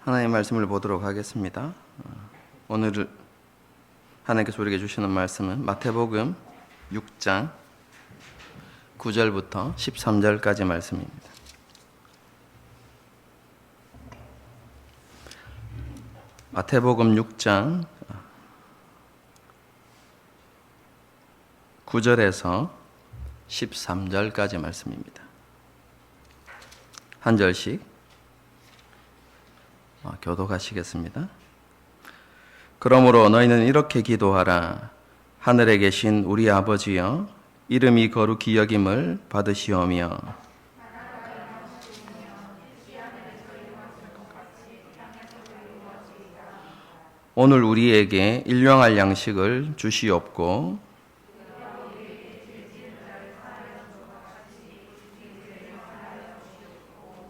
하나님의 말씀을 보도록 하겠습니다. 오늘 하나님께서 우리에게 주시는 말씀은 마태복음 6장 9절부터 13절까지 말씀입니다. 마태복음 6장 9절에서 13절까지 말씀입니다. 한 절씩 교독하시겠습니다. 그러므로 너희는 이렇게 기도하라. 하늘에 계신 우리 아버지여, 이름이 거룩히 여김을 받으시오며 오늘 우리에게 일용할 양식을 주시옵고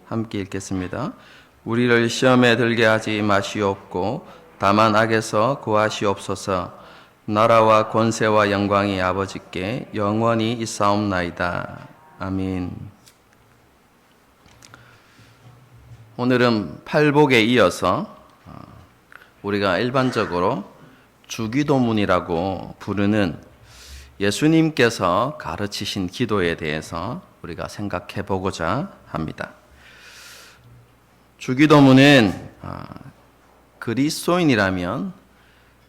함께 읽겠습니다. 우리를 시험에 들게 하지 마시옵고 다만 악에서 구하시옵소서. 나라와 권세와 영광이 아버지께 영원히 있사옵나이다. 아멘. 오늘은 팔복에 이어서 우리가 일반적으로 주기도문이라고 부르는 예수님께서 가르치신 기도에 대해서 우리가 생각해 보고자 합니다. 주기도문은 그리스도인이라면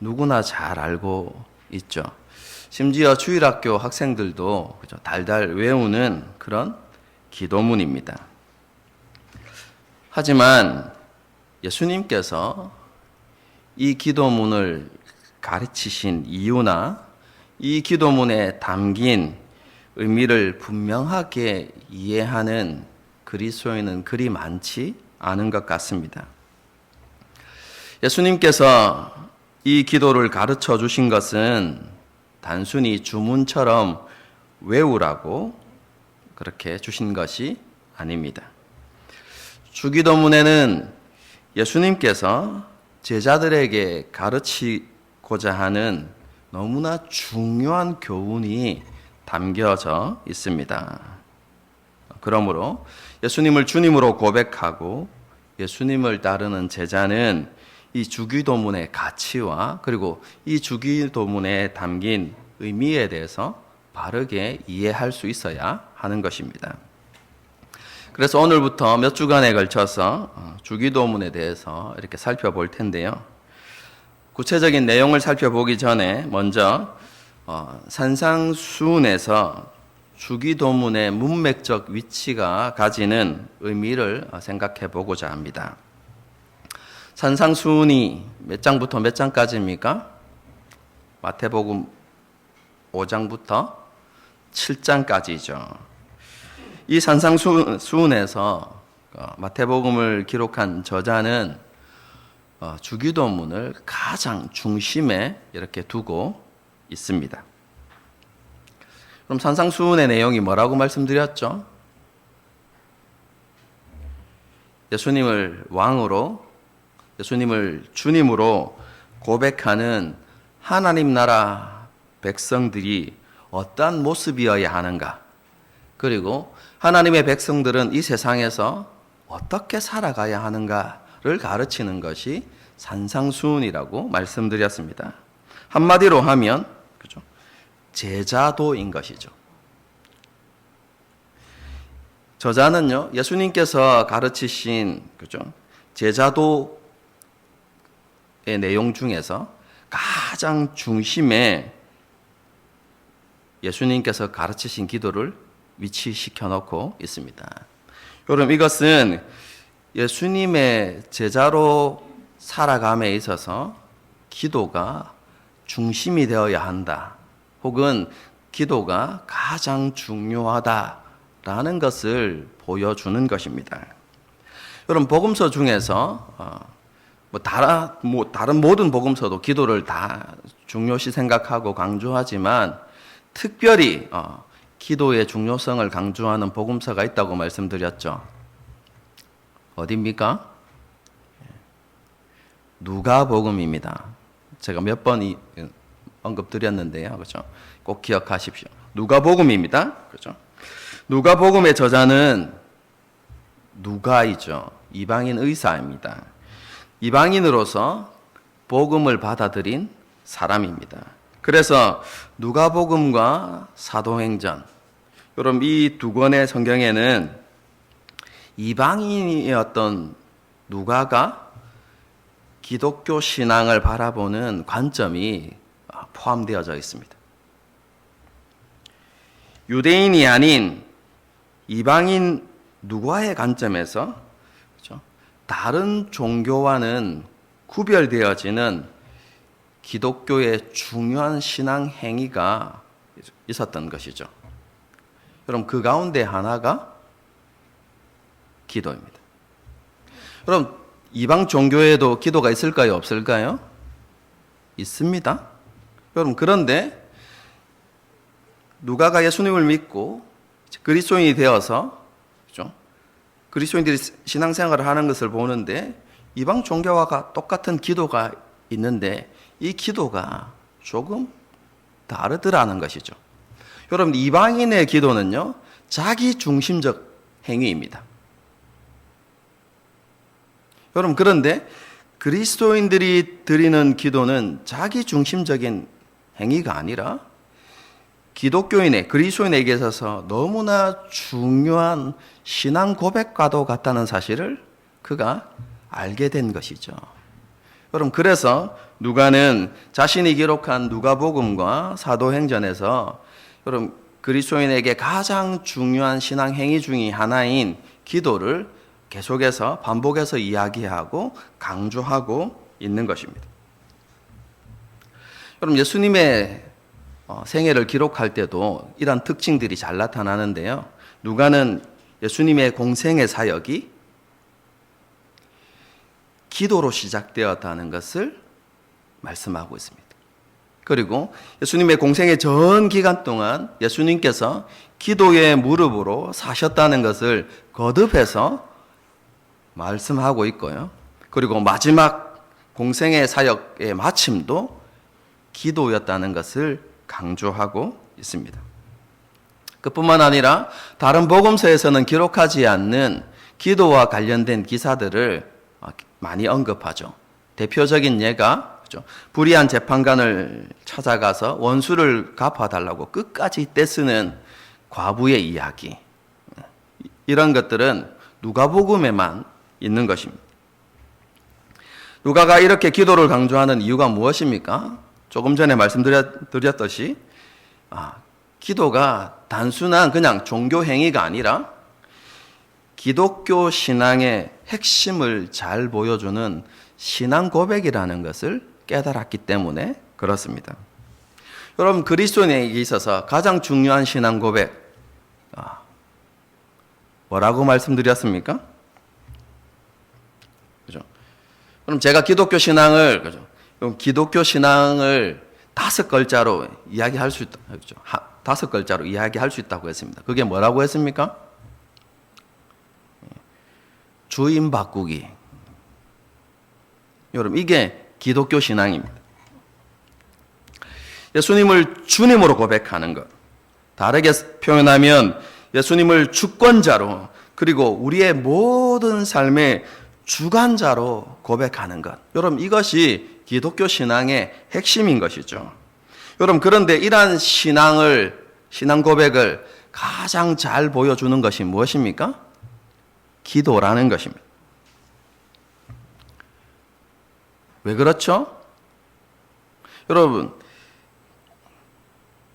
누구나 잘 알고 있죠. 심지어 주일학교 학생들도 달달 외우는 그런 기도문입니다. 하지만 예수님께서 이 기도문을 가르치신 이유나 이 기도문에 담긴 의미를 분명하게 이해하는 그리스도인은 그리 많지 않은 것 같습니다. 예수님께서 이 기도를 가르쳐 주신 것은 단순히 주문처럼 외우라고 그렇게 주신 것이 아닙니다. 주기도문에는 예수님께서 제자들에게 가르치고자 하는 너무나 중요한 교훈이 담겨져 있습니다. 그러므로 예수님을 주님으로 고백하고 예수님을 따르는 제자는 이 주기도문의 가치와 그리고 이 주기도문에 담긴 의미에 대해서 바르게 이해할 수 있어야 하는 것입니다. 그래서 오늘부터 몇 주간에 걸쳐서 주기도문에 대해서 이렇게 살펴볼 텐데요. 구체적인 내용을 살펴보기 전에 먼저 산상수훈에서 주기도문의 문맥적 위치가 가지는 의미를 생각해 보고자 합니다. 산상수훈이 몇 장부터 몇 장까지입니까? 마태복음 5장부터 7장까지죠. 이 산상수훈에서 마태복음을 기록한 저자는 주기도문을 가장 중심에 이렇게 두고 있습니다. 그럼 산상수훈의 내용이 뭐라고 말씀드렸죠? 예수님을 왕으로, 예수님을 주님으로 고백하는 하나님 나라 백성들이 어떤 모습이어야 하는가? 그리고 하나님의 백성들은 이 세상에서 어떻게 살아가야 하는가를 가르치는 것이 산상수훈이라고 말씀드렸습니다. 한마디로 하면 제자도인 것이죠. 저자는요, 예수님께서 가르치신 제자도의 내용 중에서 가장 중심에 예수님께서 가르치신 기도를 위치시켜 놓고 있습니다. 여러분, 이것은 예수님의 제자로 살아감에 있어서 기도가 중심이 되어야 한다. 혹은 기도가 가장 중요하다라는 것을 보여주는 것입니다. 여러분, 복음서 중에서 다른 모든 복음서도 기도를 다 중요시 생각하고 강조하지만 특별히 기도의 중요성을 강조하는 복음서가 있다고 말씀드렸죠. 어디입니까? 누가복음입니다. 제가 몇 번 언급드렸는데요. 그렇죠? 꼭 기억하십시오. 누가복음입니다. 그렇죠? 누가복음의 저자는 누가이죠. 이방인 의사입니다. 이방인으로서 복음을 받아들인 사람입니다. 그래서 누가복음과 사도행전, 여러분 이 두 권의 성경에는 이방인이었던 누가가 기독교 신앙을 바라보는 관점이 포함되어져 있습니다. 유대인이 아닌 이방인 누가의 관점에서 다른 종교와는 구별되어지는 기독교의 중요한 신앙 행위가 있었던 것이죠. 여러분 그 가운데 하나가 기도입니다. 여러분 이방 종교에도 기도가 있을까요? 없을까요? 있습니다. 여러분 그런데 누가가 예수님을 믿고 그리스도인이 되어서 그리스도인들이 신앙생활을 하는 것을 보는데 이방 종교와 똑같은 기도가 있는데 이 기도가 조금 다르더라는 것이죠. 여러분 이방인의 기도는요 자기 중심적 행위입니다. 여러분 그런데 그리스도인들이 드리는 기도는 자기 중심적인 행위가 아니라 기독교인의 그리스도인에게 있어서 너무나 중요한 신앙 고백과도 같다는 사실을 그가 알게 된 것이죠. 여러분 그래서 누가는 자신이 기록한 누가복음과 사도행전에서 여러분 그리스도인에게 가장 중요한 신앙 행위 중의 하나인 기도를 계속해서 반복해서 이야기하고 강조하고 있는 것입니다. 여러분 예수님의 생애를 기록할 때도 이런 특징들이 잘 나타나는데요. 누가는 예수님의 공생의 사역이 기도로 시작되었다는 것을 말씀하고 있습니다. 그리고 예수님의 공생의 전 기간 동안 예수님께서 기도의 무릎으로 사셨다는 것을 거듭해서 말씀하고 있고요. 그리고 마지막 공생의 사역의 마침도 기도였다는 것을 강조하고 있습니다. 그뿐만 아니라 다른 복음서에서는 기록하지 않는 기도와 관련된 기사들을 많이 언급하죠. 대표적인 예가 불의한 재판관을 찾아가서 원수를 갚아달라고 끝까지 떼쓰는 과부의 이야기. 이런 것들은 누가복음에만 있는 것입니다. 누가가 이렇게 기도를 강조하는 이유가 무엇입니까? 조금 전에 말씀드렸듯이 기도가 단순한 그냥 종교 행위가 아니라 기독교 신앙의 핵심을 잘 보여주는 신앙 고백이라는 것을 깨달았기 때문에 그렇습니다. 여러분 그리스도인에게 있어서 가장 중요한 신앙 고백 뭐라고 말씀드렸습니까? 그죠? 그럼 제가 기독교 신앙을 다섯 글자로 이야기할 수 있다. 그죠? 다섯 글자로 이야기할 수 있다고 했습니다. 그게 뭐라고 했습니까? 주인 바꾸기. 여러분 이게 기독교 신앙입니다. 예수님을 주님으로 고백하는 것. 다르게 표현하면 예수님을 주권자로 그리고 우리의 모든 삶의 주관자로 고백하는 것. 여러분 이것이 기독교 신앙의 핵심인 것이죠. 여러분 그런데 이러한 신앙 고백을 가장 잘 보여주는 것이 무엇입니까? 기도라는 것입니다. 왜 그렇죠? 여러분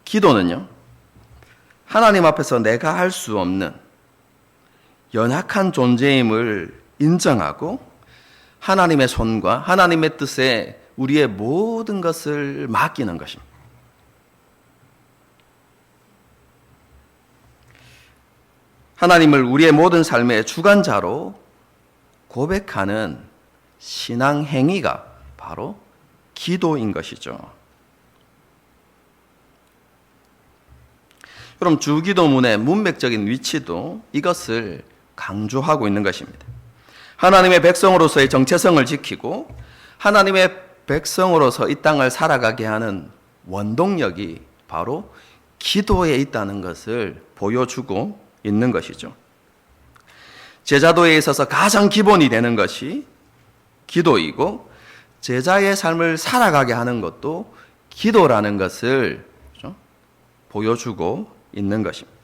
기도는요 하나님 앞에서 내가 할 수 없는 연약한 존재임을 인정하고 하나님의 손과 하나님의 뜻에 우리의 모든 것을 맡기는 것입니다. 하나님을 우리의 모든 삶의 주관자로 고백하는 신앙 행위가 바로 기도인 것이죠. 그럼 주기도문의 문맥적인 위치도 이것을 강조하고 있는 것입니다. 하나님의 백성으로서의 정체성을 지키고 하나님의 백성으로서 이 땅을 살아가게 하는 원동력이 바로 기도에 있다는 것을 보여주고 있는 것이죠. 제자도에 있어서 가장 기본이 되는 것이 기도이고 제자의 삶을 살아가게 하는 것도 기도라는 것을 보여주고 있는 것입니다.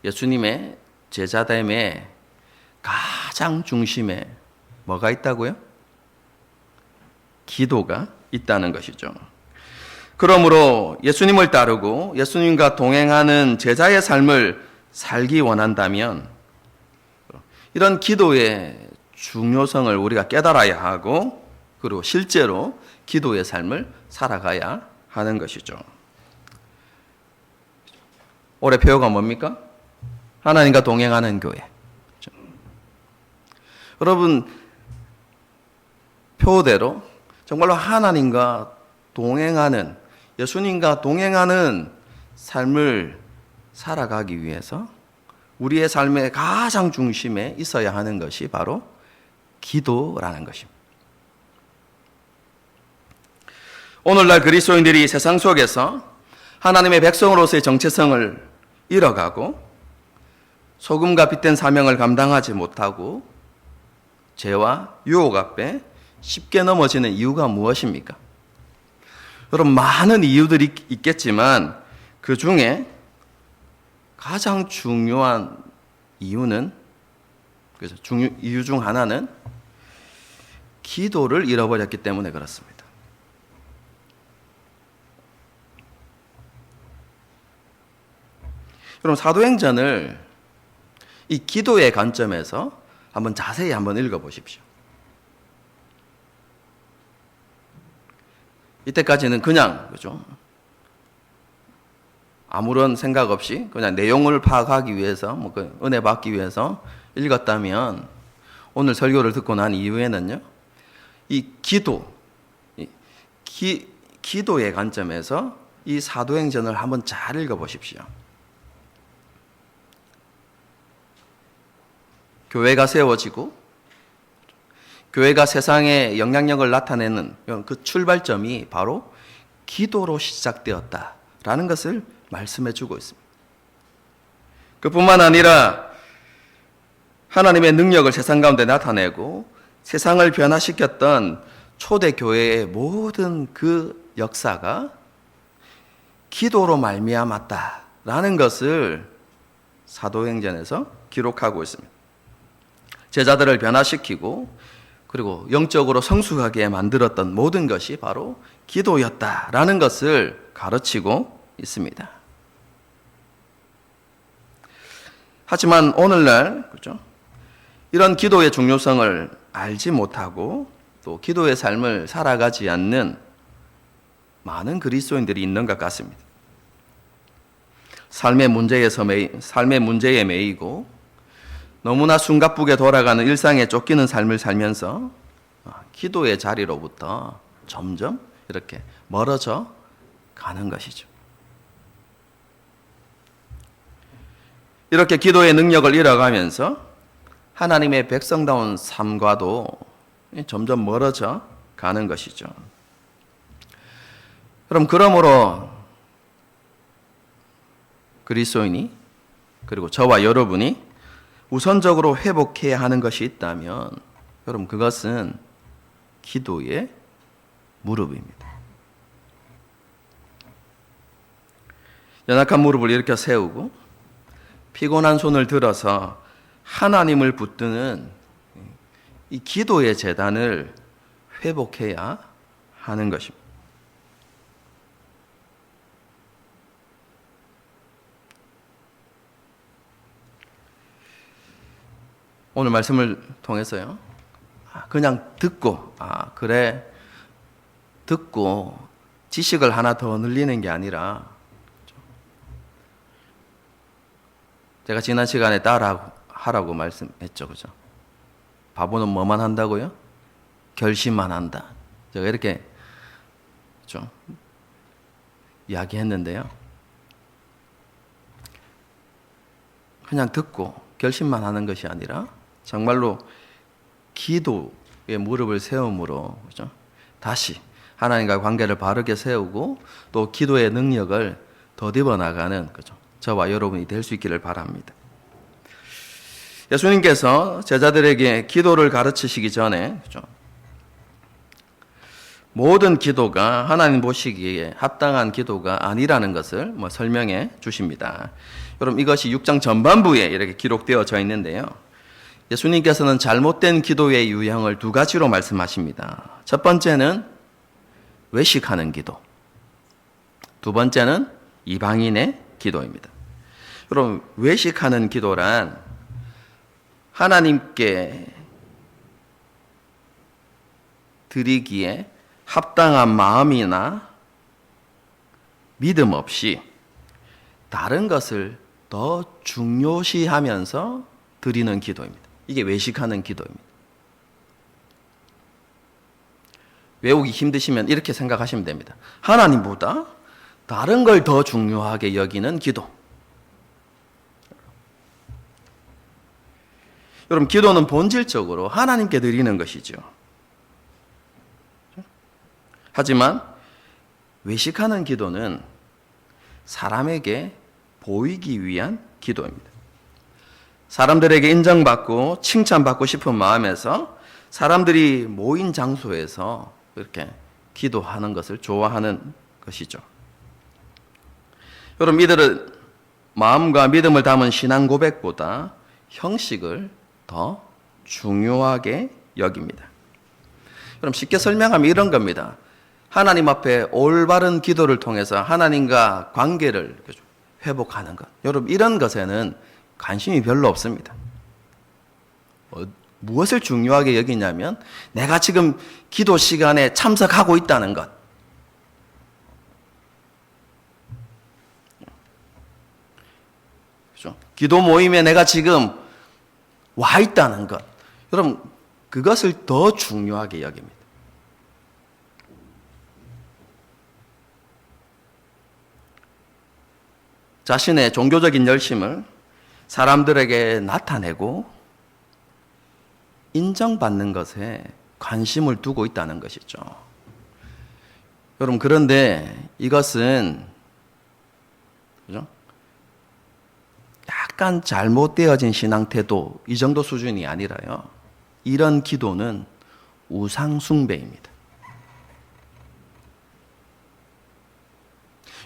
예수님의 제자됨의 가장 중심에 뭐가 있다고요? 기도가 있다는 것이죠. 그러므로 예수님을 따르고 예수님과 동행하는 제자의 삶을 살기 원한다면 이런 기도의 중요성을 우리가 깨달아야 하고 그리고 실제로 기도의 삶을 살아가야 하는 것이죠. 올해 표어가 뭡니까? 하나님과 동행하는 교회. 여러분, 표대로 정말로 하나님과 동행하는, 예수님과 동행하는 삶을 살아가기 위해서 우리의 삶의 가장 중심에 있어야 하는 것이 바로 기도라는 것입니다. 오늘날 그리스도인들이 세상 속에서 하나님의 백성으로서의 정체성을 잃어가고 소금과 빛된 사명을 감당하지 못하고 죄와 유혹 앞에 쉽게 넘어지는 이유가 무엇입니까? 여러분, 많은 이유들이 있겠지만 그 중에 가장 중요한 이유는, 그래서 이유 중 하나는 기도를 잃어버렸기 때문에 그렇습니다. 그럼 사도행전을 이 기도의 관점에서 한번 자세히 한번 읽어보십시오. 이때까지는 그냥, 그죠? 아무런 생각 없이 그냥 내용을 파악하기 위해서, 은혜 받기 위해서 읽었다면 오늘 설교를 듣고 난 이후에는요, 이 기도의 관점에서 이 사도행전을 한번 잘 읽어보십시오. 교회가 세워지고 교회가 세상에 영향력을 나타내는 그 출발점이 바로 기도로 시작되었다라는 것을 말씀해 주고 있습니다. 그뿐만 아니라 하나님의 능력을 세상 가운데 나타내고 세상을 변화시켰던 초대교회의 모든 그 역사가 기도로 말미암았다라는 것을 사도행전에서 기록하고 있습니다. 제자들을 변화시키고 그리고 영적으로 성숙하게 만들었던 모든 것이 바로 기도였다라는 것을 가르치고 있습니다. 하지만 오늘날, 그렇죠? 이런 기도의 중요성을 알지 못하고 또 기도의 삶을 살아가지 않는 많은 그리스도인들이 있는 것 같습니다. 삶의 문제에 매이고 너무나 숨가쁘게 돌아가는 일상에 쫓기는 삶을 살면서 기도의 자리로부터 점점 이렇게 멀어져 가는 것이죠. 이렇게 기도의 능력을 잃어가면서 하나님의 백성다운 삶과도 점점 멀어져 가는 것이죠. 그러므로 그리스도인이 그리고 저와 여러분이 우선적으로 회복해야 하는 것이 있다면 여러분, 그것은 기도의 무릎입니다. 연약한 무릎을 일으켜 세우고 피곤한 손을 들어서 하나님을 붙드는 이 기도의 재단을 회복해야 하는 것입니다. 오늘 말씀을 통해서요, 그냥 듣고, 그래, 듣고 지식을 하나 더 늘리는 게 아니라, 제가 지난 시간에 따라하라고 말씀했죠, 그죠? 바보는 뭐만 한다고요? 결심만 한다. 제가 이렇게 좀 이야기했는데요. 그냥 듣고 결심만 하는 것이 아니라 정말로 기도의 무릎을 세움으로, 그죠? 다시 하나님과 관계를 바르게 세우고 또 기도의 능력을 더듬어 나가는, 그죠? 저와 여러분이 될 수 있기를 바랍니다. 예수님께서 제자들에게 기도를 가르치시기 전에 그죠? 모든 기도가 하나님 보시기에 합당한 기도가 아니라는 것을 설명해 주십니다. 여러분 이것이 6장 전반부에 이렇게 기록되어져 있는데요. 예수님께서는 잘못된 기도의 유형을 두 가지로 말씀하십니다. 첫 번째는 외식하는 기도. 두 번째는 이방인의 기도입니다. 여러분 외식하는 기도란 하나님께 드리기에 합당한 마음이나 믿음 없이 다른 것을 더 중요시하면서 드리는 기도입니다. 이게 외식하는 기도입니다. 외우기 힘드시면 이렇게 생각하시면 됩니다. 하나님보다 다른 걸 더 중요하게 여기는 기도. 여러분 기도는 본질적으로 하나님께 드리는 것이죠. 하지만 외식하는 기도는 사람에게 보이기 위한 기도입니다. 사람들에게 인정받고 칭찬받고 싶은 마음에서 사람들이 모인 장소에서 이렇게 기도하는 것을 좋아하는 것이죠. 여러분 이들은 마음과 믿음을 담은 신앙 고백보다 형식을 더 중요하게 여깁니다. 그럼 쉽게 설명하면 이런 겁니다. 하나님 앞에 올바른 기도를 통해서 하나님과 관계를 회복하는 것. 여러분 이런 것에는 관심이 별로 없습니다. 무엇을 중요하게 여기냐면 내가 지금 기도 시간에 참석하고 있다는 것. 그렇죠? 기도 모임에 내가 지금 와 있다는 것. 여러분 그것을 더 중요하게 여깁니다. 자신의 종교적인 열심을 사람들에게 나타내고 인정받는 것에 관심을 두고 있다는 것이죠. 여러분 그런데 이것은 그죠? 약간 잘못되어진 신앙 태도 이 정도 수준이 아니라요. 이런 기도는 우상 숭배입니다.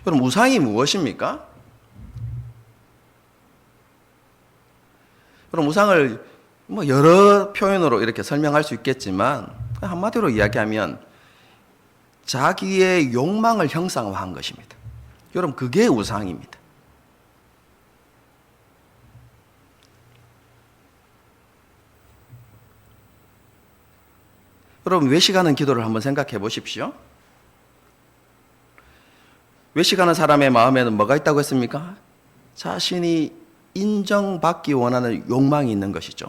여러분 우상이 무엇입니까? 그럼 우상을 여러 표현으로 이렇게 설명할 수 있겠지만 한마디로 이야기하면 자기의 욕망을 형상화한 것입니다. 여러분 그게 우상입니다. 여러분 외식하는 기도를 한번 생각해 보십시오. 외식하는 사람의 마음에는 뭐가 있다고 했습니까? 자신이 인정받기 원하는 욕망이 있는 것이죠.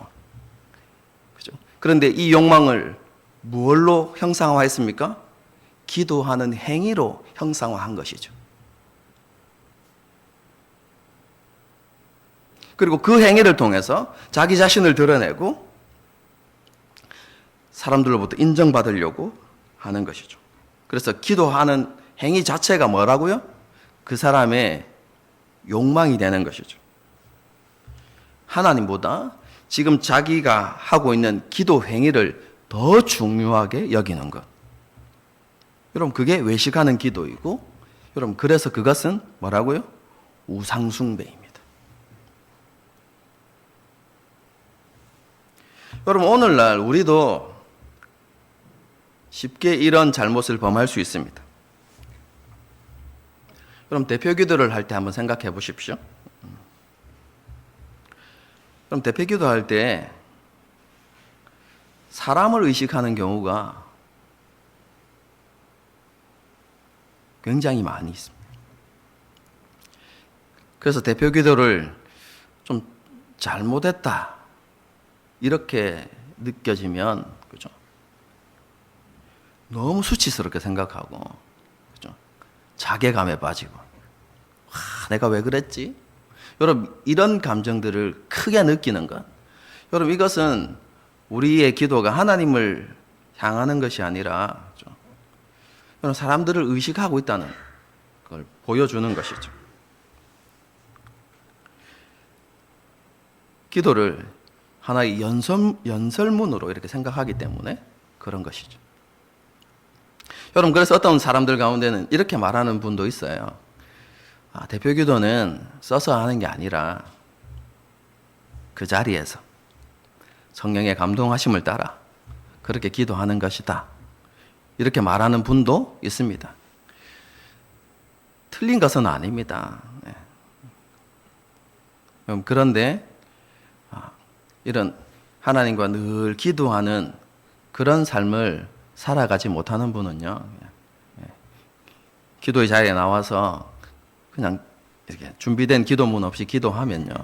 그죠? 그런데 이 욕망을 무엇로 형상화했습니까? 기도하는 행위로 형상화한 것이죠. 그리고 그 행위를 통해서 자기 자신을 드러내고 사람들로부터 인정받으려고 하는 것이죠. 그래서 기도하는 행위 자체가 뭐라고요? 그 사람의 욕망이 되는 것이죠. 하나님보다 지금 자기가 하고 있는 기도 행위를 더 중요하게 여기는 것. 여러분 그게 외식하는 기도이고 여러분 그래서 그것은 뭐라고요? 우상숭배입니다. 여러분 오늘날 우리도 쉽게 이런 잘못을 범할 수 있습니다. 그럼 대표 기도를 할 때 한번 생각해 보십시오. 그럼 대표 기도할 때 사람을 의식하는 경우가 굉장히 많이 있습니다. 그래서 대표 기도를 좀 잘못했다 이렇게 느껴지면 그죠? 너무 수치스럽게 생각하고 그죠? 자괴감에 빠지고 내가 왜 그랬지? 여러분 이런 감정들을 크게 느끼는 것. 여러분 이것은 우리의 기도가 하나님을 향하는 것이 아니라 여러분 사람들을 의식하고 있다는 걸 보여주는 것이죠. 기도를 하나의 연설문으로 이렇게 생각하기 때문에 그런 것이죠. 여러분, 그래서 어떤 사람들 가운데는 이렇게 말하는 분도 있어요. 대표 기도는 써서 하는 게 아니라 그 자리에서 성령의 감동하심을 따라 그렇게 기도하는 것이다. 이렇게 말하는 분도 있습니다. 틀린 것은 아닙니다. 그런데 이런 하나님과 늘 기도하는 그런 삶을 살아가지 못하는 분은요, 기도의 자리에 나와서 그냥 이렇게 준비된 기도문 없이 기도하면요,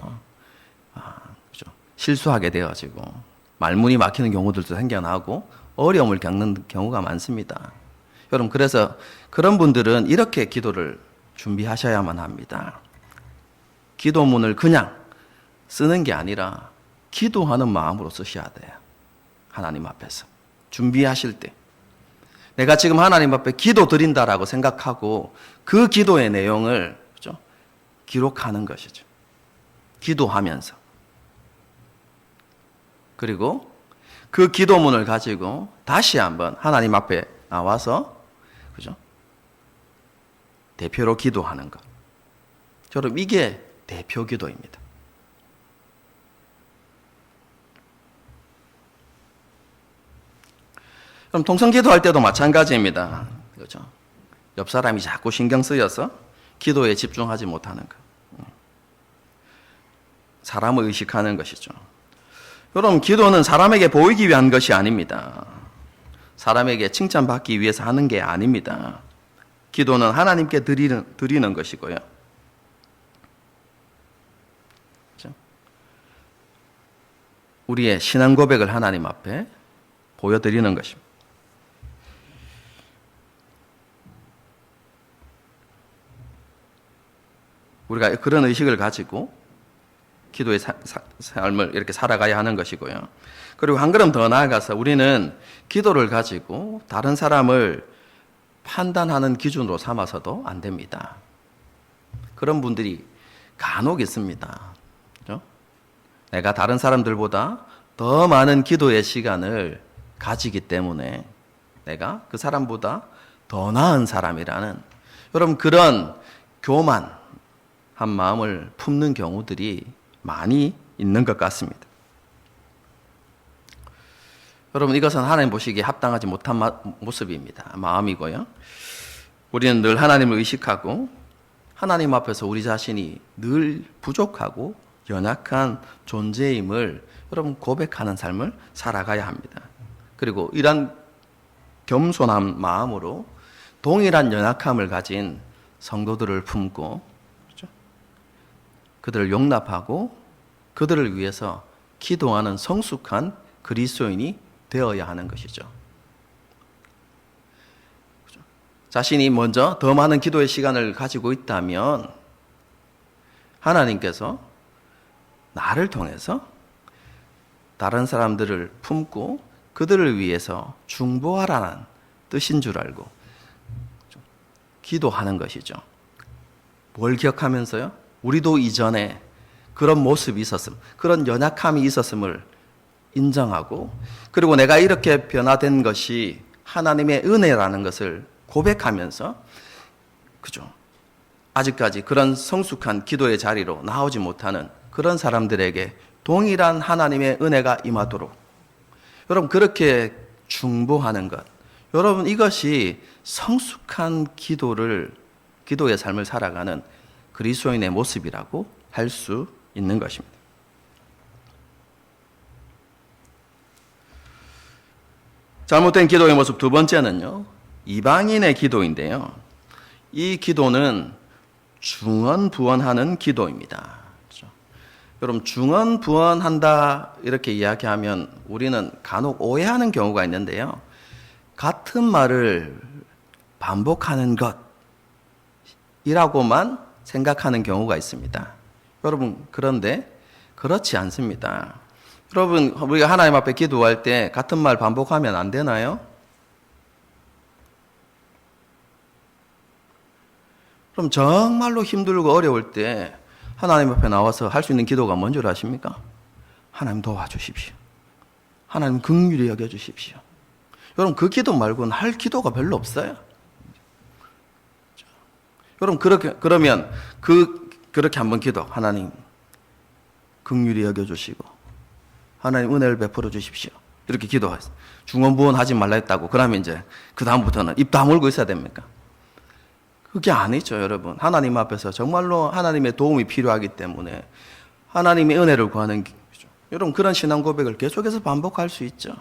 그렇죠, 실수하게 되어지고 말문이 막히는 경우들도 생겨나고 어려움을 겪는 경우가 많습니다. 여러분, 그래서 그런 분들은 이렇게 기도를 준비하셔야만 합니다. 기도문을 그냥 쓰는 게 아니라 기도하는 마음으로 쓰셔야 돼요. 하나님 앞에서 준비하실 때 내가 지금 하나님 앞에 기도 드린다라고 생각하고 그 기도의 내용을, 그렇죠, 기록하는 것이죠. 기도하면서. 그리고 그 기도문을 가지고 다시 한번 하나님 앞에 나와서, 그죠, 대표로 기도하는 것. 여러분, 이게 대표 기도입니다. 그럼 통성 기도할 때도 마찬가지입니다. 그렇죠? 옆 사람이 자꾸 신경 쓰여서 기도에 집중하지 못하는 것. 사람을 의식하는 것이죠. 여러분, 기도는 사람에게 보이기 위한 것이 아닙니다. 사람에게 칭찬받기 위해서 하는 게 아닙니다. 기도는 하나님께 드리는 것이고요. 그렇죠? 우리의 신앙 고백을 하나님 앞에 보여드리는 것입니다. 우리가 그런 의식을 가지고 기도의 삶을 이렇게 살아가야 하는 것이고요. 그리고 한 걸음 더 나아가서 우리는 기도를 가지고 다른 사람을 판단하는 기준으로 삼아서도 안 됩니다. 그런 분들이 간혹 있습니다. 그렇죠? 내가 다른 사람들보다 더 많은 기도의 시간을 가지기 때문에 내가 그 사람보다 더 나은 사람이라는, 여러분, 그런 교만한 마음을 품는 경우들이 많이 있는 것 같습니다. 여러분, 이것은 하나님 보시기에 합당하지 못한 모습입니다. 마음이고요. 우리는 늘 하나님을 의식하고 하나님 앞에서 우리 자신이 늘 부족하고 연약한 존재임을 여러분 고백하는 삶을 살아가야 합니다. 그리고 이런 겸손한 마음으로 동일한 연약함을 가진 성도들을 품고, 그렇죠? 그들을 용납하고 그들을 위해서 기도하는 성숙한 그리스도인이 되어야 하는 것이죠. 그렇죠? 자신이 먼저 더 많은 기도의 시간을 가지고 있다면 하나님께서 나를 통해서 다른 사람들을 품고 그들을 위해서 중보하라는 뜻인 줄 알고 기도하는 것이죠. 뭘 기억하면서요? 우리도 이전에 그런 모습이 있었음, 그런 연약함이 있었음을 인정하고, 그리고 내가 이렇게 변화된 것이 하나님의 은혜라는 것을 고백하면서, 그죠? 아직까지 그런 성숙한 기도의 자리로 나오지 못하는 그런 사람들에게 동일한 하나님의 은혜가 임하도록, 여러분, 그렇게 중보하는 것, 여러분, 이것이 성숙한 기도의 삶을 살아가는 그리스도인의 모습이라고 할 수 있는 것입니다. 잘못된 기도의 모습 두 번째는요, 이방인의 기도인데요. 이 기도는 중언부언하는 기도입니다. 그렇죠? 여러분, 중언부언한다 이렇게 이야기하면 우리는 간혹 오해하는 경우가 있는데요. 같은 말을 반복하는 것이라고만 생각하는 경우가 있습니다. 여러분, 그런데 그렇지 않습니다. 여러분, 우리가 하나님 앞에 기도할 때 같은 말 반복하면 안 되나요? 그럼 정말로 힘들고 어려울 때 하나님 앞에 나와서 할 수 있는 기도가 뭔 줄 아십니까? 하나님 도와주십시오. 하나님 긍휼히 여겨주십시오. 여러분 그 기도 말고는 할 기도가 별로 없어요. 여러분 그러면 그렇게 한번 기도, 하나님 긍휼히 여겨주시고 하나님 은혜를 베풀어 주십시오. 이렇게 기도하세요. 중언부언하지 말라 했다고 그러면 이제 그 다음부터는 입 다물고 있어야 됩니까? 그게 아니죠, 여러분. 하나님 앞에서 정말로 하나님의 도움이 필요하기 때문에 하나님의 은혜를 구하는 거죠. 여러분 그런 신앙 고백을 계속해서 반복할 수 있죠.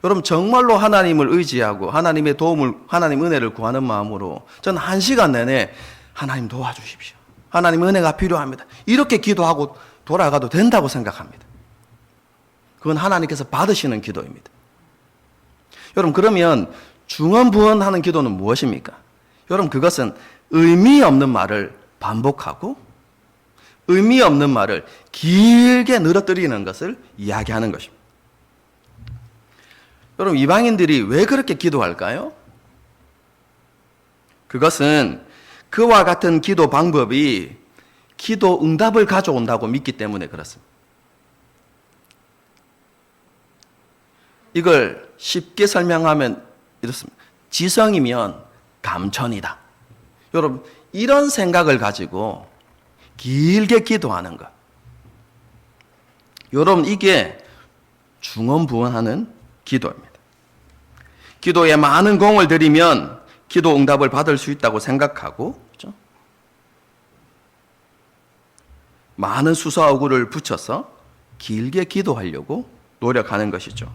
여러분 정말로 하나님을 의지하고 하나님의 도움을, 하나님 은혜를 구하는 마음으로 저는 1시간 내내 하나님 도와주십시오. 하나님 은혜가 필요합니다. 이렇게 기도하고 돌아가도 된다고 생각합니다. 그건 하나님께서 받으시는 기도입니다. 여러분 그러면 중언부언하는 기도는 무엇입니까? 여러분 그것은 의미 없는 말을 반복하고 의미 없는 말을 길게 늘어뜨리는 것을 이야기하는 것입니다. 여러분 이방인들이 왜 그렇게 기도할까요? 그것은 그와 같은 기도 방법이 기도 응답을 가져온다고 믿기 때문에 그렇습니다. 이걸 쉽게 설명하면 이렇습니다. 지성이면 감천이다. 여러분 이런 생각을 가지고 길게 기도하는 것. 여러분 이게 중언부언하는 기도입니다. 기도에 많은 공을 들이면 기도 응답을 받을 수 있다고 생각하고, 그렇죠? 많은 수서어구를 붙여서 길게 기도하려고 노력하는 것이죠.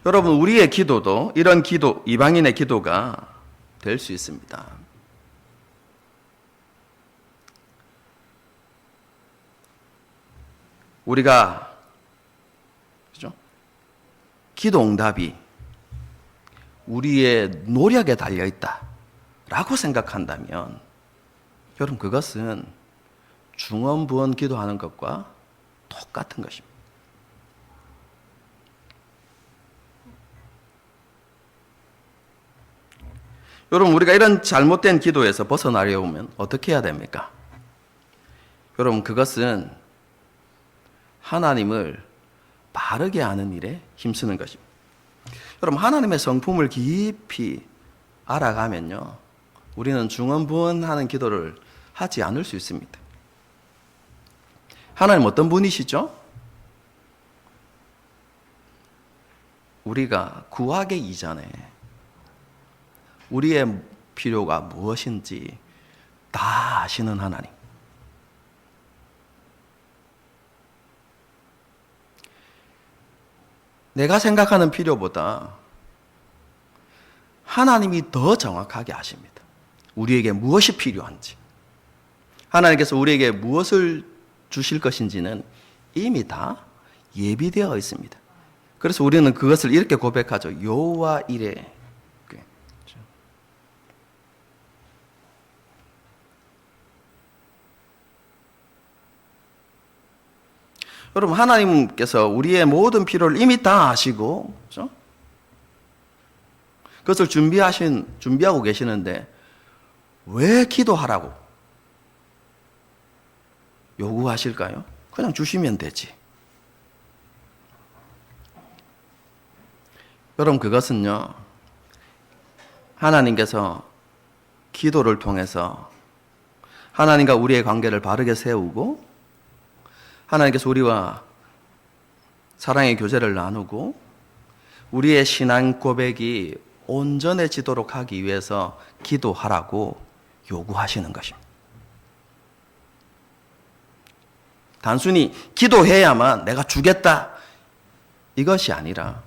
여러분 우리의 기도도 이런 기도, 이방인의 기도가 될 수 있습니다. 우리가 그렇죠? 기도 응답이 우리의 노력에 달려있다라고 생각한다면 여러분 그것은 중언부언 기도하는 것과 똑같은 것입니다. 여러분 우리가 이런 잘못된 기도에서 벗어나려면 어떻게 해야 됩니까? 여러분 그것은 하나님을 바르게 아는 일에 힘쓰는 것입니다. 여러분 하나님의 성품을 깊이 알아가면요 우리는 중언부언하는 기도를 하지 않을 수 있습니다. 하나님 어떤 분이시죠? 우리가 구하기 이전에 우리의 필요가 무엇인지 다 아시는 하나님. 내가 생각하는 필요보다 하나님이 더 정확하게 아십니다. 우리에게 무엇이 필요한지. 하나님께서 우리에게 무엇을 주실 것인지는 이미 다 예비되어 있습니다. 그래서 우리는 그것을 이렇게 고백하죠. 여호와 이레. 여러분 하나님께서 우리의 모든 필요를 이미 다 아시고 그렇죠? 그것을 준비하고 계시는데 왜 기도하라고 요구하실까요? 그냥 주시면 되지. 여러분 그것은요 하나님께서 기도를 통해서 하나님과 우리의 관계를 바르게 세우고 하나님께서 우리와 사랑의 교제를 나누고 우리의 신앙 고백이 온전해지도록 하기 위해서 기도하라고 요구하시는 것입니다. 단순히 기도해야만 내가 주겠다 이것이 아니라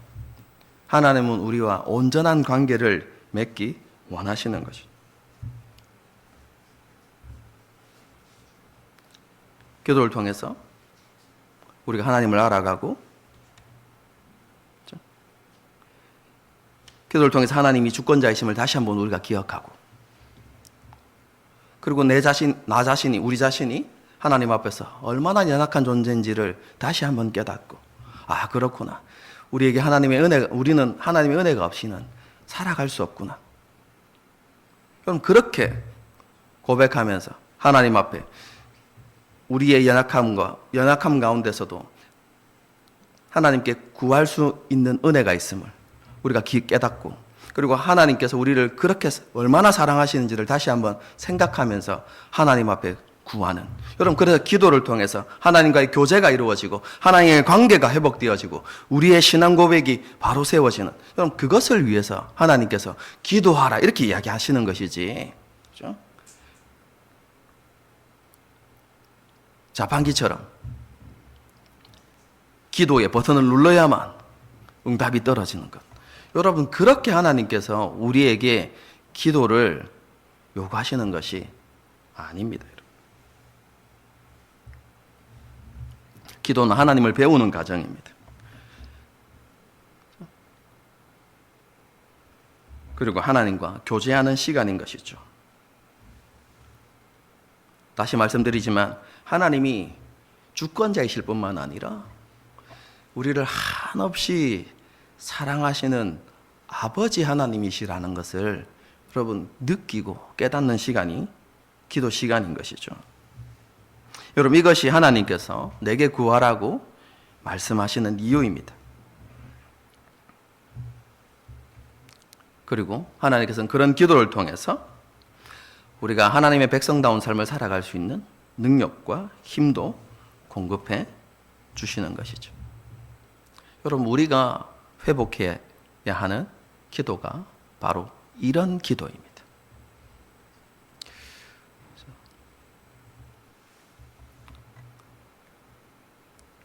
하나님은 우리와 온전한 관계를 맺기 원하시는 것입니다. 기도를 통해서 우리가 하나님을 알아가고 그렇죠? 기도를 통해서 하나님이 주권자이심을 다시 한번 우리가 기억하고 그리고 나 자신이 우리 자신이 하나님 앞에서 얼마나 연약한 존재인지를 다시 한번 깨닫고 아 그렇구나 우리에게 우리는 하나님의 은혜가 없이는 살아갈 수 없구나. 그럼 그렇게 고백하면서 하나님 앞에 우리의 연약함 가운데서도 하나님께 구할 수 있는 은혜가 있음을 우리가 깨닫고, 그리고 하나님께서 우리를 그렇게 얼마나 사랑하시는지를 다시 한번 생각하면서 하나님 앞에 구하는, 여러분, 그래서 기도를 통해서 하나님과의 교제가 이루어지고 하나님의 관계가 회복되어지고 우리의 신앙 고백이 바로 세워지는, 여러분, 그것을 위해서 하나님께서 기도하라 이렇게 이야기하시는 것이지, 그렇죠? 자판기처럼 기도의 버튼을 눌러야만 응답이 떨어지는 것. 여러분, 그렇게 하나님께서 우리에게 기도를 요구하시는 것이 아닙니다. 기도는 하나님을 배우는 과정입니다. 그리고 하나님과 교제하는 시간인 것이죠. 다시 말씀드리지만 하나님이 주권자이실 뿐만 아니라 우리를 한없이 사랑하시는 아버지 하나님이시라는 것을 여러분 느끼고 깨닫는 시간이 기도 시간인 것이죠. 여러분, 이것이 하나님께서 내게 구하라고 말씀하시는 이유입니다. 그리고 하나님께서는 그런 기도를 통해서 우리가 하나님의 백성다운 삶을 살아갈 수 있는 능력과 힘도 공급해 주시는 것이죠. 여러분, 우리가 회복해야 하는 기도가 바로 이런 기도입니다.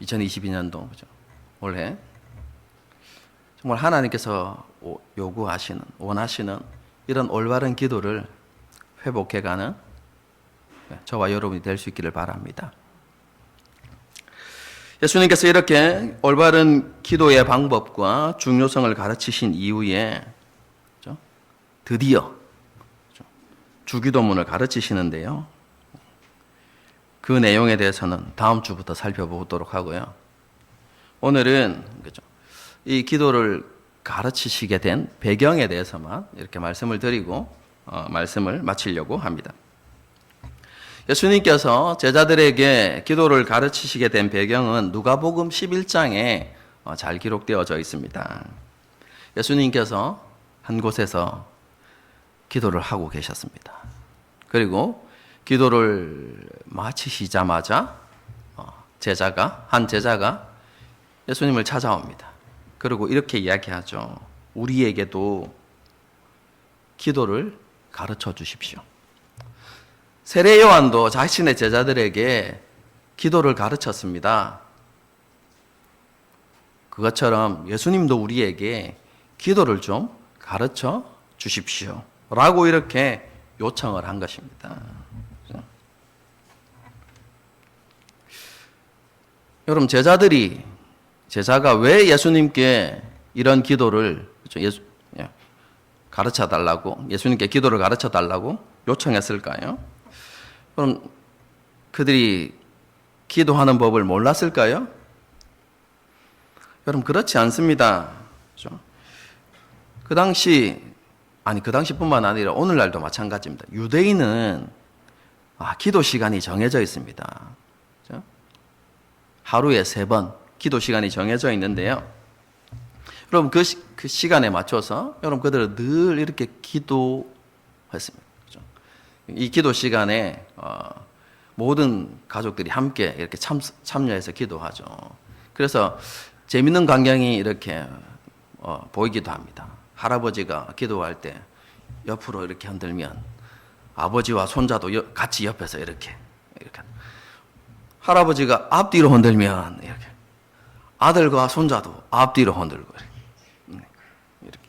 2022년도 올해 정말 하나님께서 요구하시는, 원하시는 이런 올바른 기도를 회복해가는 저와 여러분이 될 수 있기를 바랍니다. 예수님께서 이렇게 올바른 기도의 방법과 중요성을 가르치신 이후에 드디어 주기도문을 가르치시는데요. 그 내용에 대해서는 다음 주부터 살펴보도록 하고요. 오늘은 이 기도를 가르치시게 된 배경에 대해서만 이렇게 말씀을 드리고 말씀을 마치려고 합니다. 예수님께서 제자들에게 기도를 가르치시게 된 배경은 누가복음 11장에 잘 기록되어져 있습니다. 예수님께서 한 곳에서 기도를 하고 계셨습니다. 그리고 기도를 마치시자마자 한 제자가 예수님을 찾아옵니다. 그리고 이렇게 이야기하죠. 우리에게도 기도를 가르쳐 주십시오. 세례 요한도 자신의 제자들에게 기도를 가르쳤습니다. 그것처럼 예수님도 우리에게 기도를 좀 가르쳐 주십시오 라고 이렇게 요청을 한 것입니다. 여러분, 제자가 왜 예수님께 이런 기도를 가르쳐 달라고, 예수님께 기도를 가르쳐 달라고 요청했을까요? 그럼 그들이 기도하는 법을 몰랐을까요? 여러분, 그렇지 않습니다. 그렇죠? 그 당시뿐만 아니라 오늘날도 마찬가지입니다. 유대인은 기도 시간이 정해져 있습니다. 그렇죠? 하루에 3번 기도 시간이 정해져 있는데요. 여러분, 그 시간에 맞춰서 여러분 그들은 늘 이렇게 기도했습니다. 그렇죠? 이 기도 시간에 모든 가족들이 함께 이렇게 참여해서 기도하죠. 그래서 재밌는 광경이 이렇게 보이기도 합니다. 할아버지가 기도할 때 옆으로 이렇게 흔들면 아버지와 손자도 같이 옆에서 이렇게 할아버지가 앞뒤로 흔들면 이렇게 아들과 손자도 앞뒤로 흔들고 이렇게.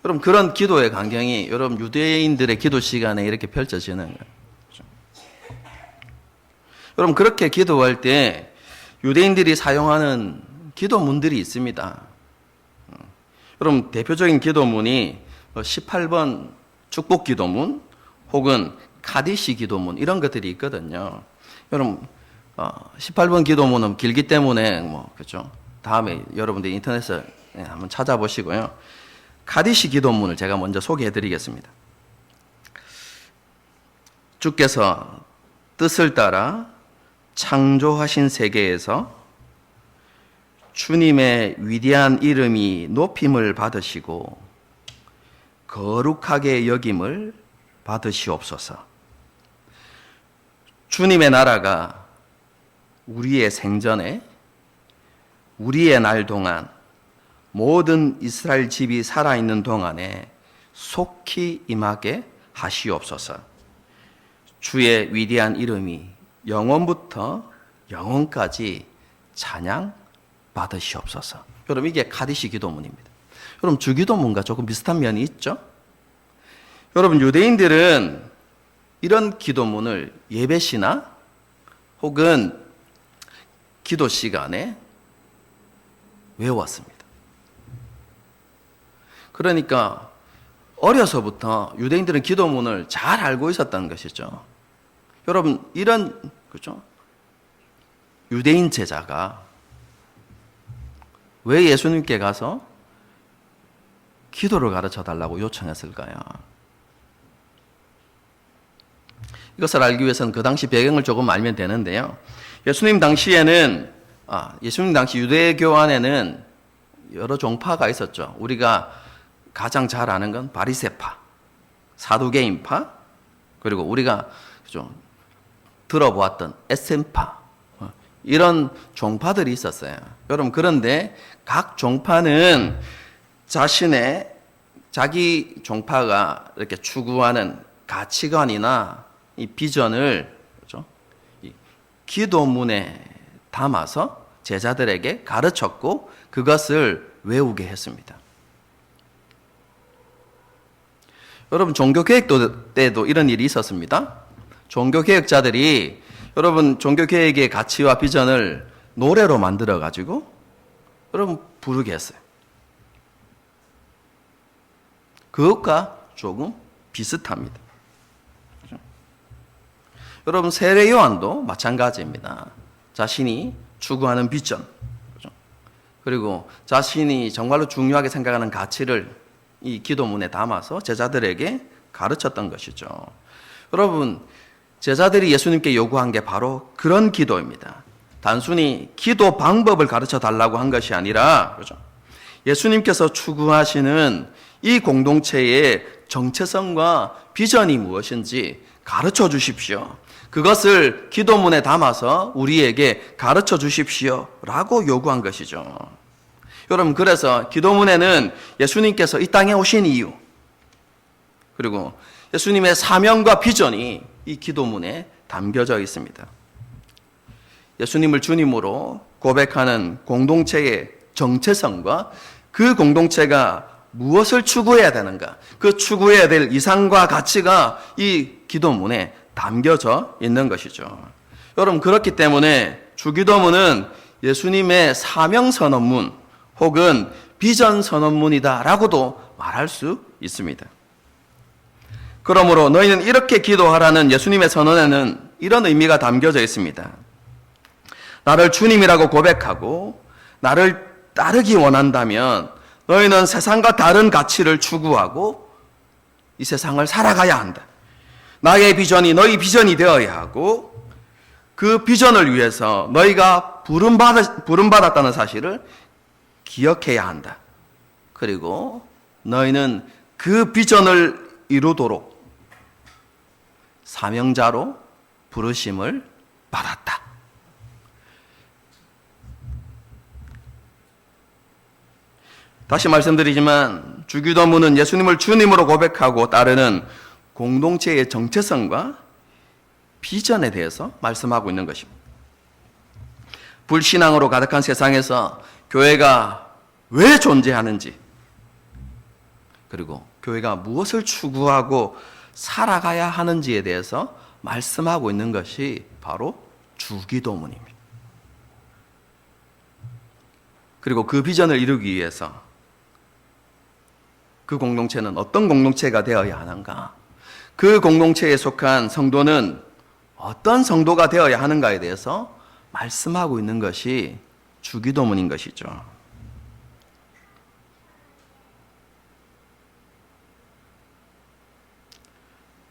여러분, 그런 기도의 광경이 여러분 유대인들의 기도 시간에 이렇게 펼쳐지는 거예요. 그렇죠? 여러분, 그렇게 기도할 때 유대인들이 사용하는 기도문들이 있습니다. 여러분, 대표적인 기도문이 18번 축복 기도문 혹은 카디시 기도문 이런 것들이 있거든요. 여러분, 18번 기도문은 길기 때문에 그렇죠. 다음에 여러분들 인터넷에 한번 찾아보시고요. 카디시 기도문을 제가 먼저 소개해 드리겠습니다. 주께서 뜻을 따라 창조하신 세계에서 주님의 위대한 이름이 높임을 받으시고 거룩하게 여김을 받으시옵소서. 주님의 나라가 우리의 생전에, 우리의 날 동안, 모든 이스라엘 집이 살아있는 동안에 속히 임하게 하시옵소서. 주의 위대한 이름이 영원부터 영원까지 찬양 받으시옵소서. 여러분, 이게 카디시 기도문입니다. 여러분, 주기도문과 조금 비슷한 면이 있죠? 여러분, 유대인들은 이런 기도문을 예배 시나 혹은 기도 시간에 외웠습니다. 그러니까 어려서부터 유대인들은 기도문을 잘 알고 있었다는 것이죠. 여러분, 이런, 그죠? 유대인 제자가 왜 예수님께 가서 기도를 가르쳐 달라고 요청했을까요? 이것을 알기 위해서는 그 당시 배경을 조금 알면 되는데요. 예수님 당시 유대교 안에는 여러 종파가 있었죠. 우리가 가장 잘 아는 건 바리새파, 사두개인파, 그리고 우리가 좀 들어보았던 에센파, 이런 종파들이 있었어요. 여러분, 그런데 각 종파는 자기 종파가 이렇게 추구하는 가치관이나 이 비전을, 그렇죠? 이 기도문에 담아서 제자들에게 가르쳤고 그것을 외우게 했습니다. 여러분, 종교개혁 때도 이런 일이 있었습니다. 종교개혁자들이 여러분 종교개혁의 가치와 비전을 노래로 만들어가지고 여러분 부르게 했어요. 그것과 조금 비슷합니다. 그렇죠? 여러분, 세례 요한도 마찬가지입니다. 자신이 추구하는 비전, 그렇죠? 그리고 자신이 정말로 중요하게 생각하는 가치를 이 기도문에 담아서 제자들에게 가르쳤던 것이죠. 여러분, 제자들이 예수님께 요구한 게 바로 그런 기도입니다. 단순히 기도 방법을 가르쳐 달라고 한 것이 아니라, 그렇죠? 예수님께서 추구하시는 이 공동체의 정체성과 비전이 무엇인지 가르쳐 주십시오. 그것을 기도문에 담아서 우리에게 가르쳐 주십시오. 라고 요구한 것이죠. 여러분, 그래서 기도문에는 예수님께서 이 땅에 오신 이유, 그리고 예수님의 사명과 비전이 이 기도문에 담겨져 있습니다. 예수님을 주님으로 고백하는 공동체의 정체성과 그 공동체가 무엇을 추구해야 되는가, 그 추구해야 될 이상과 가치가 이 기도문에 담겨져 있는 것이죠. 여러분, 그렇기 때문에 주기도문은 예수님의 사명선언문 혹은 비전선언문이다라고도 말할 수 있습니다. 그러므로 너희는 이렇게 기도하라는 예수님의 선언에는 이런 의미가 담겨져 있습니다. 나를 주님이라고 고백하고 나를 따르기 원한다면 너희는 세상과 다른 가치를 추구하고 이 세상을 살아가야 한다. 나의 비전이 너희 비전이 되어야 하고 그 비전을 위해서 너희가 부름받았다는 사실을 기억해야 한다. 그리고 너희는 그 비전을 이루도록 사명자로 부르심을 받았다. 다시 말씀드리지만 주기도문은 예수님을 주님으로 고백하고 따르는 공동체의 정체성과 비전에 대해서 말씀하고 있는 것입니다. 불신앙으로 가득한 세상에서 교회가 왜 존재하는지, 그리고 교회가 무엇을 추구하고 살아가야 하는지에 대해서 말씀하고 있는 것이 바로 주기도문입니다. 그리고 그 비전을 이루기 위해서 그 공동체는 어떤 공동체가 되어야 하는가, 그 공동체에 속한 성도는 어떤 성도가 되어야 하는가에 대해서 말씀하고 있는 것이 주기도문인 것이죠.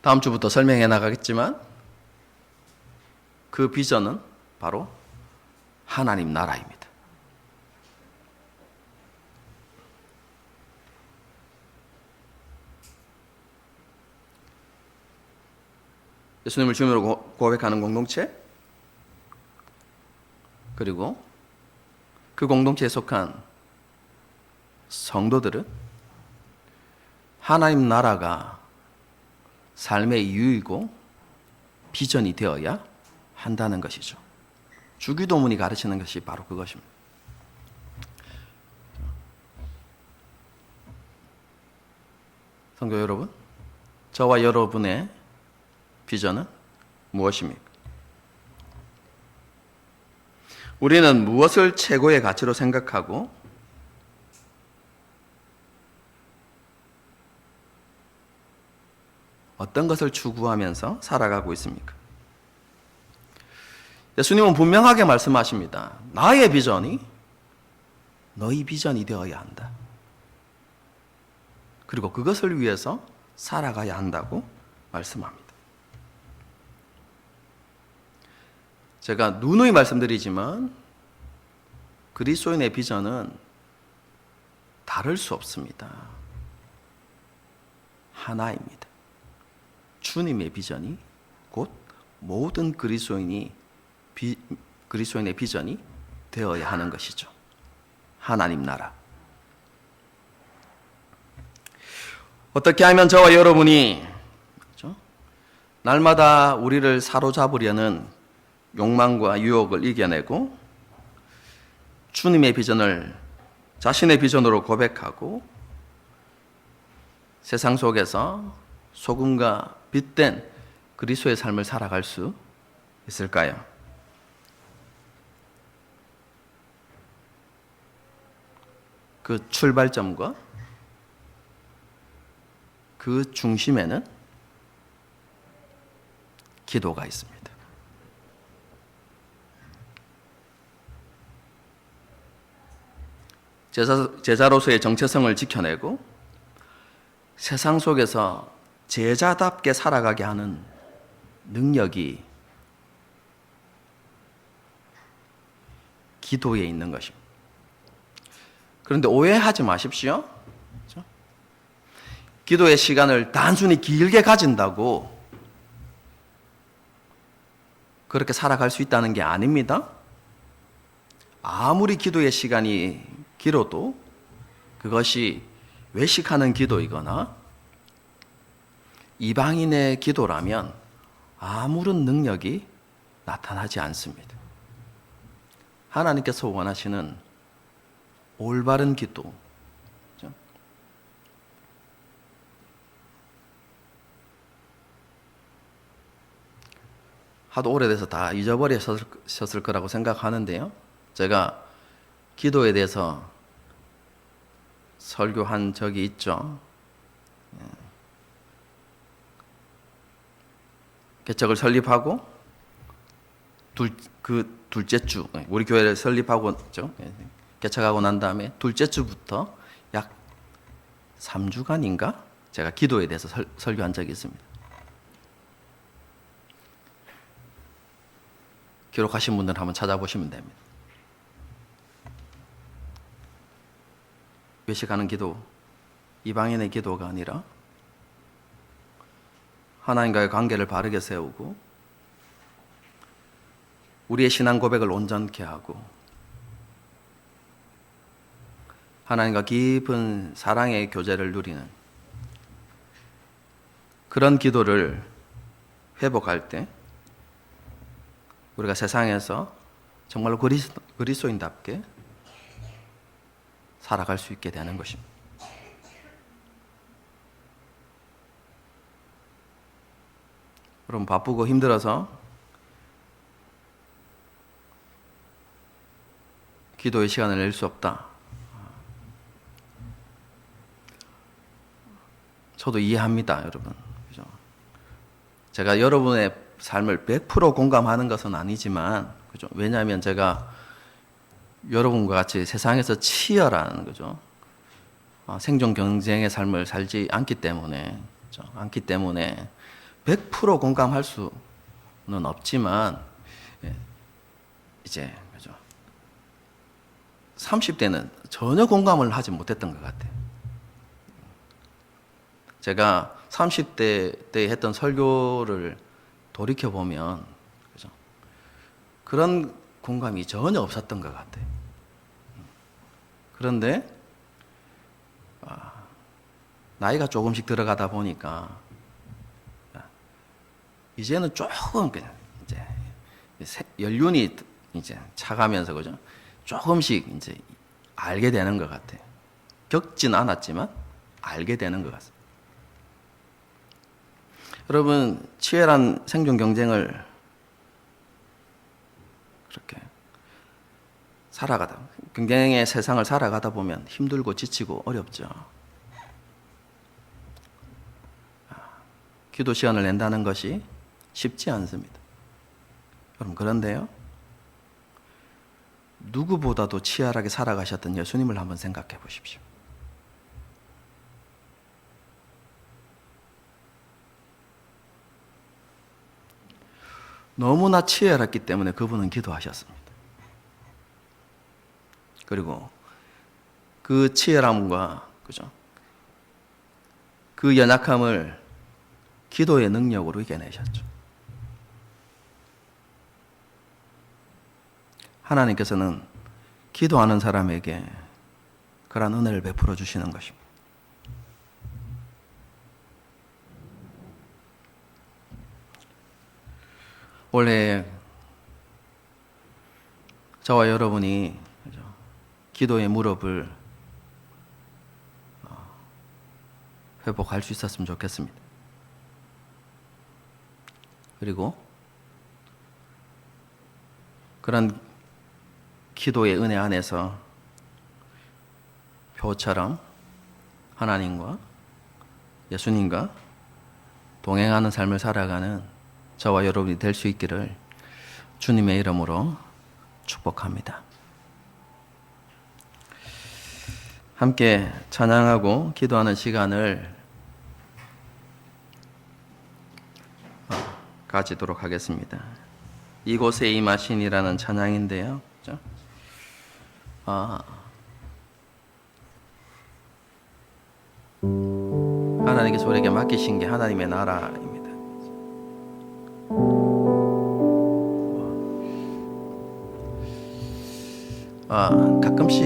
다음 주부터 설명해 나가겠지만 그 비전은 바로 하나님 나라입니다. 예수님을 주님으로 고백하는 공동체, 그리고 그 공동체에 속한 성도들은 하나님 나라가 삶의 이유이고 비전이 되어야 한다는 것이죠. 주기도문이 가르치는 것이 바로 그것입니다. 성도 여러분, 저와 여러분의 비전은 무엇입니까? 우리는 무엇을 최고의 가치로 생각하고 어떤 것을 추구하면서 살아가고 있습니까? 예수님은 분명하게 말씀하십니다. 나의 비전이 너희 비전이 되어야 한다. 그리고 그것을 위해서 살아가야 한다고 말씀합니다. 제가 누누이 말씀드리지만 그리스도인의 비전은 다를 수 없습니다. 하나입니다. 주님의 비전이 곧 모든 그리스도인의 비전이 되어야 하는 것이죠. 하나님 나라. 어떻게 하면 저와 여러분이 날마다 우리를 사로잡으려는 욕망과 유혹을 이겨내고 주님의 비전을 자신의 비전으로 고백하고 세상 속에서 소금과 빛된 그리스도의 삶을 살아갈 수 있을까요? 그 출발점과 그 중심에는 기도가 있습니다. 제자로서의 정체성을 지켜내고 세상 속에서 제자답게 살아가게 하는 능력이 기도에 있는 것입니다. 그런데 오해하지 마십시오. 그렇죠? 기도의 시간을 단순히 길게 가진다고 그렇게 살아갈 수 있다는 게 아닙니다. 아무리 기도의 시간이 길어도 그것이 외식하는 기도이거나 이방인의 기도라면 아무런 능력이 나타나지 않습니다. 하나님께서 원하시는 올바른 기도, 그렇죠? 하도 오래돼서 다 잊어버리셨을 거라고 생각하는데요. 제가 기도에 대해서 설교한 적이 있죠. 개척을 설립하고 둘째 주, 우리 교회를 설립하고 개척하고 난 다음에 둘째 주부터 약 3주간인가 제가 기도에 대해서 설교한 적이 있습니다. 기록하신 분들 한번 찾아보시면 됩니다. 외식하는 기도, 이방인의 기도가 아니라 하나님과의 관계를 바르게 세우고 우리의 신앙 고백을 온전케 하고 하나님과 깊은 사랑의 교제를 누리는 그런 기도를 회복할 때 우리가 세상에서 정말로 그리스도인답게 살아갈 수 있게 되는 것입니다. 여러분 바쁘고 힘들어서 기도의 시간을 낼 수 없다. 저도 이해합니다, 여러분. 그죠? 제가 여러분의 삶을 100% 공감하는 것은 아니지만, 그죠? 왜냐하면 제가 여러분과 같이 세상에서 치열한, 그죠? 생존 경쟁의 삶을 살지 않기 때문에, 그죠? 않기 때문에 100% 공감할 수는 없지만, 이제 그죠? 30대는 전혀 공감을 하지 못했던 것 같아요. 제가 30대 때 했던 설교를 돌이켜 보면 그죠? 그런 공감이 전혀 없었던 것 같아요. 그런데 나이가 조금씩 들어가다 보니까 이제는 조금 그냥 이제 연륜이 이제 차가면서 그죠? 조금씩 이제 알게 되는 것 같아요. 겪진 않았지만 알게 되는 것 같습니다. 여러분, 치열한 생존 경쟁을 그렇게 경쟁의 세상을 살아가다 보면 힘들고 지치고 어렵죠. 기도 시간을 낸다는 것이 쉽지 않습니다. 여러분, 그런데요, 누구보다도 치열하게 살아가셨던 예수님을 한번 생각해 보십시오. 너무나 치열했기 때문에 그분은 기도하셨습니다. 그리고 그 치열함과 그죠? 그 연약함을 기도의 능력으로 이겨내셨죠. 하나님께서는 기도하는 사람에게 그러한 은혜를 베풀어 주시는 것입니다. 원래 저와 여러분이 기도의 무릎을 회복할 수 있었으면 좋겠습니다. 그리고 그런 기도의 은혜 안에서 표처럼 하나님과 예수님과 동행하는 삶을 살아가는 저와 여러분이 될 수 있기를 주님의 이름으로 축복합니다. 함께 찬양하고 기도하는 시간을 가지도록 하겠습니다. 이곳에 임하신이라는 찬양인데요. 그렇죠? 하나님께서 우리에게 맡기신 게 하나님의 나라입니다. 가끔씩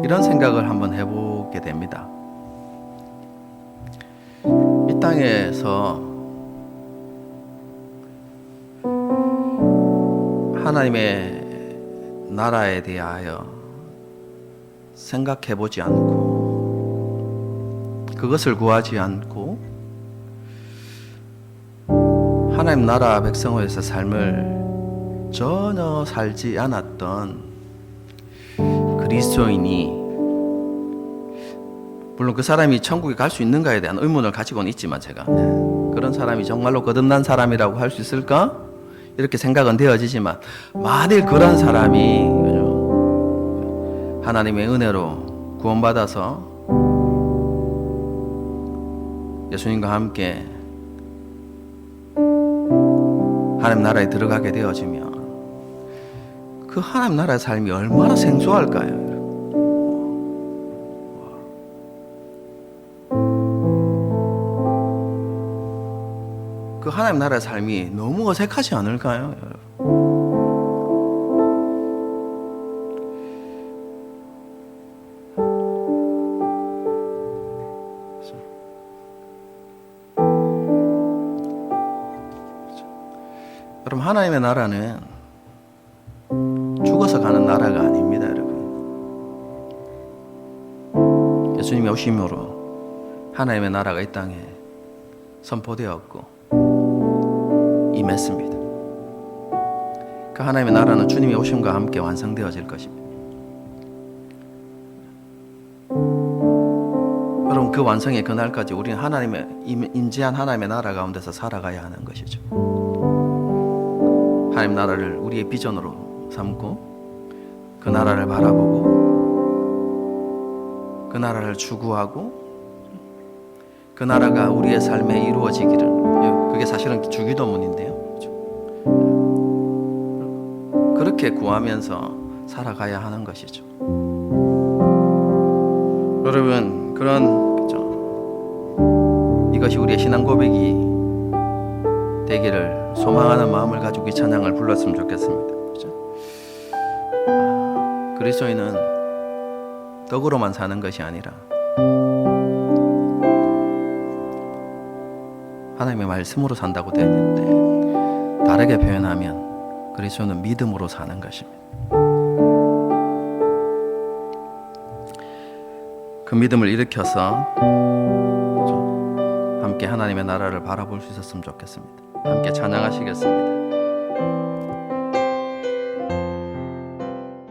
이런 생각을 한번 해보게 됩니다. 이 땅에서 하나님의 나라에 대하여 생각해보지 않고 그것을 구하지 않고 하나님 나라 백성으로서 삶을 전혀 살지 않았던 그리스도인이, 물론 그 사람이 천국에 갈 수 있는가에 대한 의문을 가지고는 있지만 제가 그런 사람이 정말로 거듭난 사람이라고 할 수 있을까? 이렇게 생각은 되어지지만 만일 그런 사람이 하나님의 은혜로 구원받아서 예수님과 함께 하나님 나라에 들어가게 되어지면 그 하나님 나라의 삶이 얼마나 생소할까요? 그 하나님 나라의 삶이 너무 어색하지 않을까요? 여러분, 하나님의 나라는 죽어서 가는 나라가 아닙니다, 여러분. 예수님이 오심으로 하나님의 나라가 이 땅에 선포되었고 임했습니다. 그 하나님의 나라는 주님의 오심과 함께 완성되어질 것입니다. 여러분, 그 완성의 그날까지 우리는 하나님의 임재한 하나님의 나라 가운데서 살아가야 하는 것이죠. 하나님 나라를 우리의 비전으로 삼고 그 나라를 바라보고 그 나라를 추구하고 그 나라가 우리의 삶에 이루어지기를, 그 그게 사실은 주기도문인데요. 그렇죠? 그렇게 구하면서 살아가야 하는 것이죠. 여러분, 그렇죠? 이것이 우리의 신앙 고백이 되기를 소망하는 마음을 가지고 이 찬양을 불렀으면 좋겠습니다. 그렇죠? 그리스도인은 떡으로만 사는 것이 아니라 하나님의 말씀으로 산다고 되어 있는데, 다르게 표현하면 그리스도는 믿음으로 사는 것입니다. 그 믿음을 일으켜서 함께 하나님의 나라를 바라볼 수 있었으면 좋겠습니다. 함께 찬양하시겠습니다.